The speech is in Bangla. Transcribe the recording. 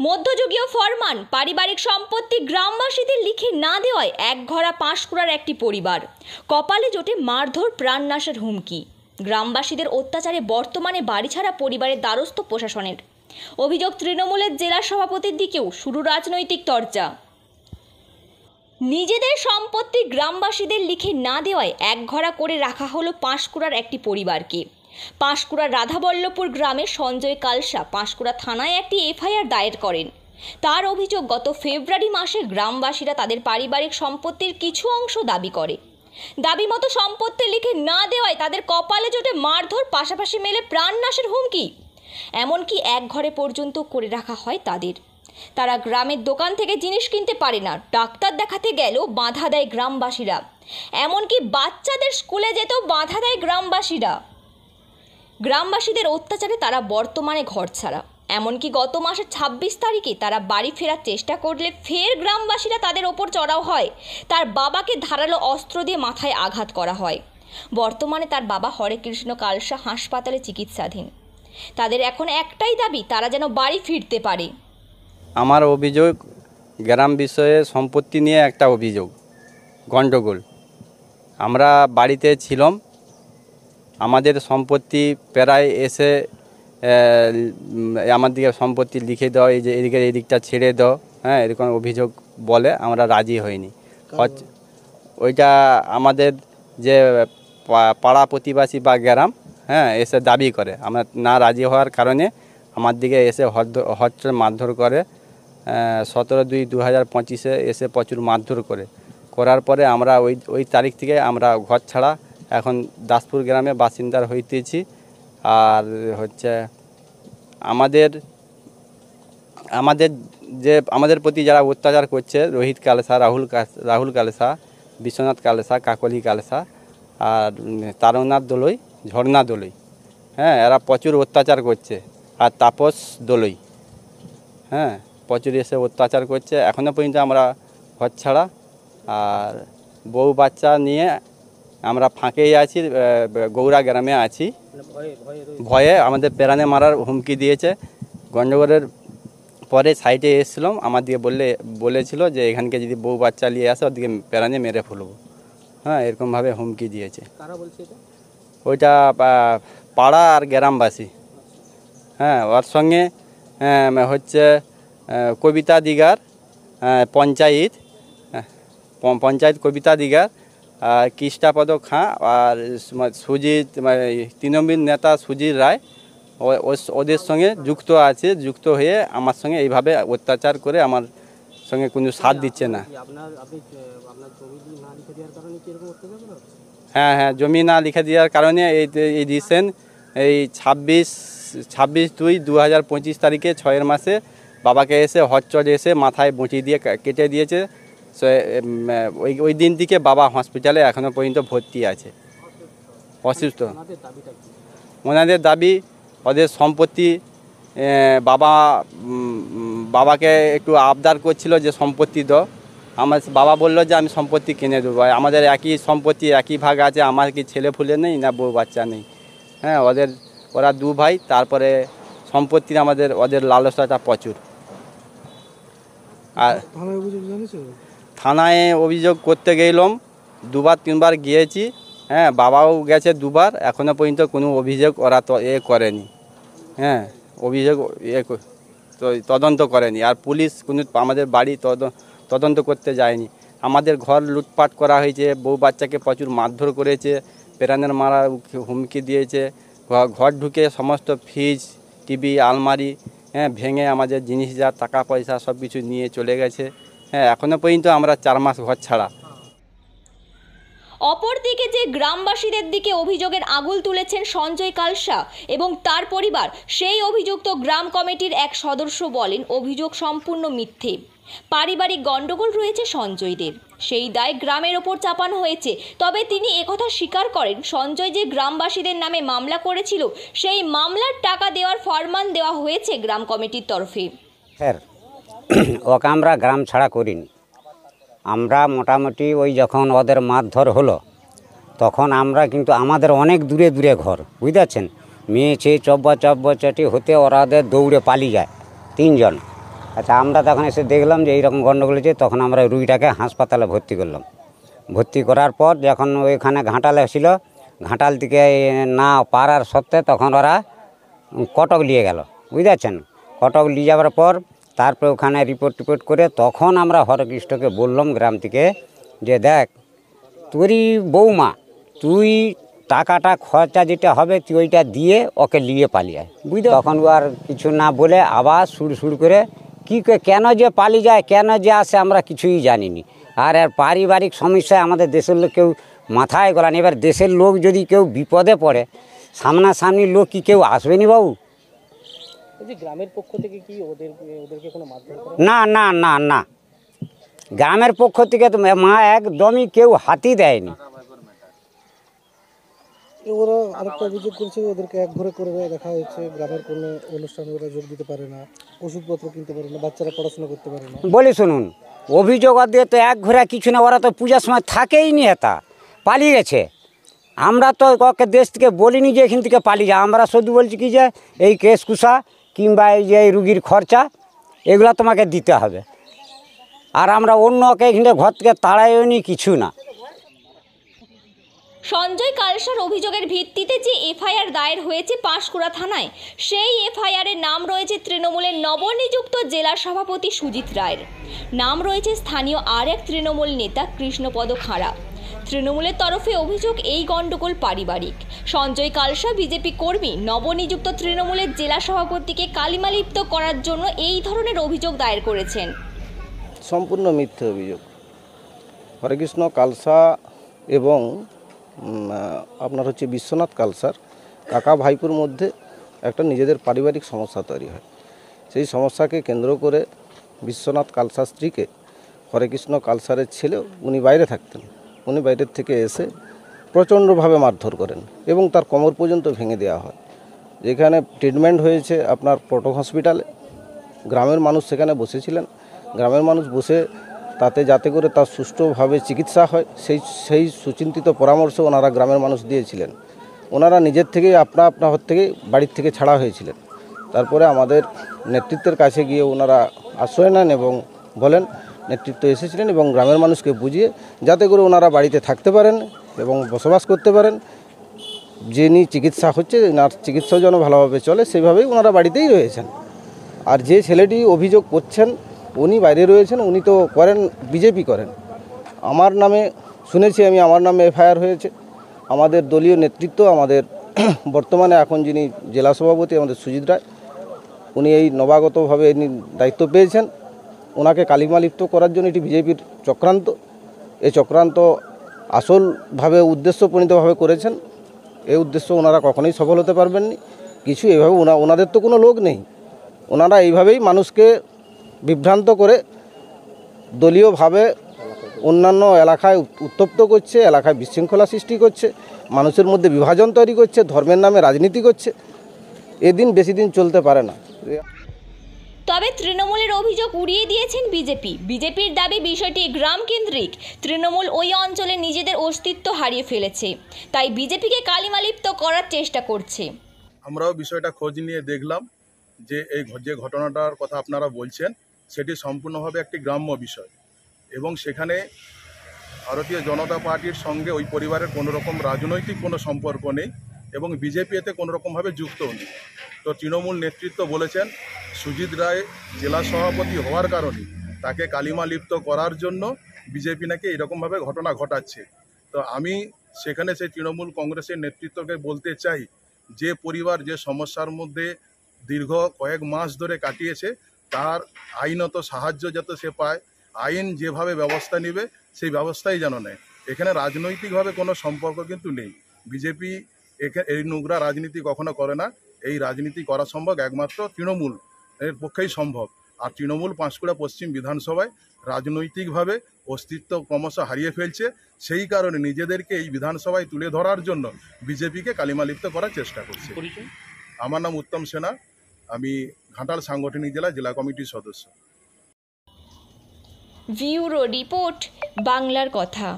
মধ্যযুগীয় ফরমান পারিবারিক সম্পত্তি গ্রামবাসীদের লিখে না দেওয়ায় একঘরা পাঁশকুড়ার একটি পরিবার। কপালে জোটে মারধর, প্রাণনাশের হুমকি। গ্রামবাসীদের অত্যাচারে বর্তমানে বাড়িছাড়া পরিবারের দ্বারস্থ প্রশাসনের। অভিযোগ তৃণমূলের জেলা সভাপতির দিকেও শুরু রাজনৈতিক চর্চা। নিজেদের সম্পত্তি গ্রামবাসীদের লিখে না দেওয়ায় একঘরা করে রাখা হলো পাঁশকুড়ার একটি পরিবারকে। পাঁশকুড়ার রাধাবল্লভপুর গ্রামের সঞ্জয় কালসা পাঁশকুড়া থানায় একটি এফআইআর দায়ের করেন। তার অভিযোগ, গত ফেব্রুয়ারি মাসে গ্রামবাসীরা তাদের পারিবারিক সম্পত্তির কিছু অংশ দাবি করে। দাবি মতো সম্পত্তি লিখে না দেওয়ায় তাদের কপালে জোটে মারধর, পাশাপাশি মেলে প্রাণনাশের হুমকি। এমনকি এক ঘরে পর্যন্ত করে রাখা হয় তাদের। তারা গ্রামের দোকান থেকে জিনিস কিনতে পারে না, ডাক্তার দেখাতে গেলেও বাধা দেয় গ্রামবাসীরা। এমনকি বাচ্চাদের স্কুলে যেতেও বাধা দেয় গ্রামবাসীরা। গ্রামবাসীদের অত্যাচারে তারা বর্তমানে ঘরছাড়া। এমনকি গত মাসের 26 তারিখে তারা বাড়ি ফেরার চেষ্টা করলে ফের গ্রামবাসীরা তাদের ওপর চড়াও হয়। তার বাবাকে ধারালো অস্ত্র দিয়ে মাথায় আঘাত করা হয়। বর্তমানে তার বাবা হরেকৃষ্ণ কালসা হাসপাতালে চিকিৎসাধীন। তাদের এখন একটাই দাবি, তারা যেন বাড়ি ফিরতে পারে। আমার অভিযোগ, গ্রাম বিষয়ে সম্পত্তি নিয়ে একটা অভিযোগ, গণ্ডগোল। আমরা বাড়িতে ছিলাম, আমাদের সম্পত্তি প্রায় এসে আমার দিকে সম্পত্তি লিখে দাও, এই যে এই দিকটা ছেড়ে দাও, হ্যাঁ, এরকম অভিযোগ বলে আমরা রাজি হইনি। ওইটা আমাদের যে পাড়া প্রতিবাসী বা গ্রাম, হ্যাঁ, এসে দাবি করে। আমরা না রাজি হওয়ার কারণে আমার দিকে এসে হচ্ছে মারধর করে। 17/2/2025 এসে প্রচুর মারধর করার পরে আমরা ওই তারিখ থেকে আমরা ঘর ছাড়া এখন দাসপুর গ্রামে বাসিন্দার হইতেছি। আর হচ্ছে আমাদের প্রতি যারা অত্যাচার করছে, রোহিত কালসা, রাহুল কালসা, বিশ্বনাথ কালসা, কাকলি কালসা আর তারনাথ দোলই, ঝর্ণা দোলই, হ্যাঁ, এরা প্রচুর অত্যাচার করছে। আর তাপস দোলই, হ্যাঁ, প্রচুর এসে অত্যাচার করছে। এখনও পর্যন্ত আমরা ঘর ছাড়া আর বউ বাচ্চা নিয়ে আমরা ফাঁকেই আছি, গৌরা গ্রামে আছি। ভয়ে আমাদের প্রাণে মারার হুমকি দিয়েছে। গণ্ডগোলের পরে সাইডে এসেছিলাম, আমার দিকে বলেছিল যে এখানকে যদি বউ বাচ্চা নিয়ে আসে ওদিকে প্রাণে মেরে ফেলবো, হ্যাঁ, এরকমভাবে হুমকি দিয়েছে। ওইটা পাড়া আর গ্রামবাসী, হ্যাঁ। ওর সঙ্গে হচ্ছে কবিতা দিগার পঞ্চায়েত কবিতা দিগার, কৃষ্ণপদ খাঁ আর সুজিত, তৃণমূল নেতা সুজিত রায় ওদের সঙ্গে যুক্ত হয়ে আমার সঙ্গে এইভাবে অত্যাচার করে আমার সঙ্গে কোনো সাথ দিচ্ছে না। হ্যাঁ, জমি না লিখে দেওয়ার কারণে এই রিসেন্ট এই 26/2/2025 তারিখে 6 মাসে বাবাকে এসে হটচট এসে মাথায় বঁটি দিয়ে কেটে দিয়েছে। ওই দিন থেকে বাবা হসপিটালে এখনও পর্যন্ত ভর্তি আছে, অসুস্থ। ওনাদের দাবি, ওদের সম্পত্তি, বাবাকে একটু আবদার করছিল যে সম্পত্তি দাও। আমার বাবা বলল যে আমি সম্পত্তি কিনে দেবো, আমাদের একই সম্পত্তি, একই ভাগ আছে, আমার কি ছেলে ফুলে নেই না বউ বাচ্চা নেই, হ্যাঁ। ওরা 2 ভাই, তারপরে সম্পত্তির ওদের লালসাটা প্রচুর। আর থানায় অভিযোগ করতে গেলাম, 2-3বার গিয়েছি, হ্যাঁ, বাবাও গেছে 2বার, এখনও পর্যন্ত কোনো অভিযোগ ওরা তো করেনি, হ্যাঁ, অভিযোগ তদন্ত করেনি। আর পুলিশ কোনো আমাদের বাড়ি তদন্ত করতে যায়নি। আমাদের ঘর লুটপাট করা হয়েছে, বউ বাচ্চাকে প্রচুর মারধর করেছে, প্রাণের মারার হুমকি দিয়েছে। ঘর ঢুকে সমস্ত ফ্রিজ, টিভি, আলমারি, হ্যাঁ, ভেঙে আমাদের জিনিস, যা টাকা পয়সা সব কিছু নিয়ে চলে গেছে, হ্যাঁ। এখনও পর্যন্ত আমরা 4 মাস ঘর ছাড়া। অপরদিকে যে গ্রামবাসীদের দিকে অভিযোগের আঙুল তুলেছেন সঞ্জয় কালসা এবং তার পরিবার, সেই অভিযুক্ত গ্রাম কমিটির এক সদস্য বলেন অভিযোগ সম্পূর্ণ মিথ্যে। পারিবারিক গণ্ডগোল রয়েছে সঞ্জয়দের, সেই দায় গ্রামের ওপর চাপানো হয়েছে। তবে তিনি একথা স্বীকার করেন, সঞ্জয় যে গ্রামবাসীদের নামে মামলা করেছিল, সেই মামলার টাকা দেওয়ার ফরমান দেওয়া হয়েছে গ্রাম কমিটির তরফে। স্যার, ওকে আমরা গ্রাম ছাড়া করিনি। আমরা মোটামুটি ওই যখন ওদের মারধর হলো তখন আমরা কিন্তু আমাদের অনেক দূরে দূরে ঘর, বুঝতে পারছেন, মেয়ে ছেয়ে চব্বাচাটি হতে ওরাদের দৌড়ে পালিয়ে যায় 3 জন। আচ্ছা, আমরা তখন এসে দেখলাম যে এইরকম গণ্ডগোল হয়েছে, তখন আমরা রুগীটাকে হাসপাতালে ভর্তি করলাম। ভর্তি করার পর যখন ওইখানে ঘাটালে ছিল, ঘাটাল থেকে না পারার সত্ত্বে তখন ওরা কটক নিয়ে গেল, বুঝতে পারছেন। কটক নিয়ে যাওয়ার পর তারপরে ওখানে রিপোর্ট করে তখন আমরা হরকৃষ্ণকে বললাম গ্রাম থেকে যে দেখ, তোরই বৌমা, তুই টাকাটা খরচা যেটা হবে তুই ওইটা দিয়ে ওকে নিয়ে পালিয়ে, বুঝতে। তখন ও আর কিছু না বলে আবার সুর করে কেন যে পালিয়ে যায়, কেন যে আসে, আমরা কিছুই জানিনি। আর পারিবারিক সমস্যায় আমাদের দেশের লোক কেউ মাথায় গলানি। এবার দেশের লোক যদি কেউ বিপদে পড়ে, সামনাসামনি লোক কি কেউ আসবেনি বাবু? গ্রামের পক্ষ থেকে কি ওদেরকে কোনো মারধর করে? না না না না, গ্রামের পক্ষ থেকে তো মা একদমই কেউ হাতই দেয়নি। ওরা আরেকটা অভিযোগ করছে, ওদেরকে একঘরে করে দেখা হয়েছে, গ্রামের কোনো অনুষ্ঠানে ওরা যোগ দিতে পারে না, ওষুধপত্র কিনতে পারে না, বাচ্চারা পড়াশোনা করতে পারে না। বলি শুনুন, অভিযোগ দিয়ে তো এক ঘরে কিছু না, ওরা তো পূজার সময় থাকেই নি, এটা পালিয়ে গেছে। আমরা তো ওকে দেশ থেকে বলিনি যে এখান থেকে পালিয়ে যা, আমরা শুধু বলছি কি যে এই কেস কুসা কিংবা এই যে এই রুগীর খরচা এগুলো তোমাকে দিতে হবে। আর আমরা অন্যকে এখানে ঘর থেকে তাড়াইও নি, কিছু না। সঞ্জয় কালসার অভিযোগের ভিত্তিতে যে এফআইআর দায়ের হয়েছে পাঁশকুড়া থানায়, সেই এফআইআরের নাম রয়েছে তৃণমূলের নবনিযুক্ত জেলা সভাপতি সুজিত রায়ের, নাম রয়েছে স্থানীয় আর এক তৃণমূল নেতা কৃষ্ণপদ খাঁড়া। তৃণমূলের তরফে অভিযোগ এই গণ্ডগোল পারিবারিক। সঞ্জয় কালসা বিজেপি কর্মী নবনিযুক্ত তৃণমূলের জেলা সভাপতিকে কালিমালিপ্ত করার জন্য এই ধরনের অভিযোগ দায়ের করেছেন। সম্পূর্ণ মিথ্যে অভিযোগ। হরেকৃষ্ণ কালসা এবং আপনার হচ্ছে বিশ্বনাথ কালসার কাকা ভাইপুর মধ্যে একটা নিজেদের পারিবারিক সমস্যা তৈরি হয়। সেই সমস্যাকে কেন্দ্র করে বিশ্বনাথ কালসার স্ত্রীকে হরেকৃষ্ণ কালসারের ছেলে, উনি বাইরে থাকতেন, উনি বাইরের থেকে এসে প্রচণ্ডভাবে মারধর করেন এবং তার কোমর পর্যন্ত ভেঙে দেওয়া হয়। যেখানে ট্রিটমেন্ট হয়েছে আপনার কটক হসপিটালে, গ্রামের মানুষ সেখানে বসেছিলেন। গ্রামের মানুষ বসে তাতে যাতে করে তার সুষ্ঠুভাবে চিকিৎসা হয় সেই সুচিন্তিত পরামর্শ ওনারা গ্রামের মানুষ দিয়েছিলেন। ওনারা নিজের থেকেই আপনা হাত থেকে বাড়ির থেকে ছাড়া হয়েছিলেন। তারপরে আমাদের নেতৃত্বের কাছে গিয়ে ওনারা আশ্রয় নেন এবং বলেন, নেতৃত্ব এসেছিলেন এবং গ্রামের মানুষকে বুঝিয়ে যাতে করে ওনারা বাড়িতে থাকতে পারেন এবং বসবাস করতে পারেন, যিনি চিকিৎসা হচ্ছে ওনার চিকিৎসাও যেন ভালোভাবে চলে, সেইভাবেই ওনারা বাড়িতেই রয়েছেন। আর যে ছেলেটি অভিযোগ করছেন উনি বাইরে রয়েছেন, উনি তো করেন বিজেপি করেন। আমার নামে শুনেছি আমি, আমার নামে এফআইআর হয়েছে। আমাদের দলীয় নেতৃত্ব, আমাদের বর্তমানে এখন যিনি জেলা সভাপতি আমাদের সুজিত রায়, উনি এই নবাগতভাবে দায়িত্ব পেয়েছেন। ওনাকে কালিমালিপ্ত করার জন্য এটি বিজেপির চক্রান্ত। এই চক্রান্ত আসলভাবে উদ্দেশ্যপ্রণীতভাবে করেছেন। এই উদ্দেশ্য ওনারা কখনোই সফল হতে পারবেননি। কিছু এইভাবে ওনাদের তো কোনো লোক নেই, ওনারা এইভাবেই মানুষকে বিভ্রান্ত করে দলীয়ভাবে অন্যান্য এলাকায় উত্তপ্ত করছে, এলাকায় বিশৃঙ্খলা সৃষ্টি করছে, মানুষের মধ্যে বিভাজন তৈরি করছে, ধর্মের নামে রাজনীতি করছে। এদিন বেশি দিন চলতে পারে না। তবে তৃণমূলের অভিযোগ উড়িয়ে দিয়েছেন বিজেপির দাবি বিষয়টি গ্রাম কেন্দ্রিক। তৃণমূল ওই অঞ্চলে নিজেদের অস্তিত্ব হারিয়ে ফেলেছে, তাই বিজেপিকে কালিমালিপ্ত করার চেষ্টা করছে। আমরাও বিষয়টা খোঁজ নিয়ে দেখলাম যে এই যে ঘটনাটার কথা আপনারা বলছেন সেটি সম্পূর্ণভাবে একটি গ্রাম্য বিষয় এবং সেখানে ভারতীয় জনতা পার্টির সঙ্গে ওই পরিবারের কোনো রকম রাজনৈতিক কোনো সম্পর্ক নেই এবং বিজেপি এতে কোনো রকমভাবে যুক্তও নেই। তো তৃণমূল নেতৃত্ব বলেছেন সুজিত রায় জেলা সভাপতি হওয়ার কারণে তাকে কালিমালিপ্ত করার জন্য বিজেপি নাকি এরকমভাবে ঘটনা ঘটাচ্ছে। তো আমি সেখানে সেই তৃণমূল কংগ্রেসের নেতৃত্বকে বলতে চাই, যে পরিবার যে সমস্যার মধ্যে দীর্ঘ কয়েক মাস ধরে কাটিয়েছে তার আইনত সাহায্য যাতে সে পায়, আইন যেভাবে ব্যবস্থা নেবে সেই ব্যবস্থাই যেন নেয়। এখানে রাজনৈতিকভাবে কোনো সম্পর্ক কিন্তু নেই। বিজেপি এই নোংরা রাজনীতি কখনো করে না। এই রাজনীতি করা সম্ভব একমাত্র তৃণমূল এর পক্ষেই সম্ভব। আর তৃণমূল পাঁশকুড়া পশ্চিম বিধানসভায় রাজনৈতিকভাবে অস্তিত্ব ক্রমশ হারিয়ে ফেলছে। সেই কারণে নিজেদেরকে এই বিধানসভায় তুলে ধরার জন্য বিজেপিকে কালিমালিপ্ত করার চেষ্টা করছে। আমার নাম উত্তম সেনা, আমি ঘাটাল সাংগঠনিক জেলা কমিটির সদস্য। ব্যুরো রিপোর্ট, বাংলার কথা।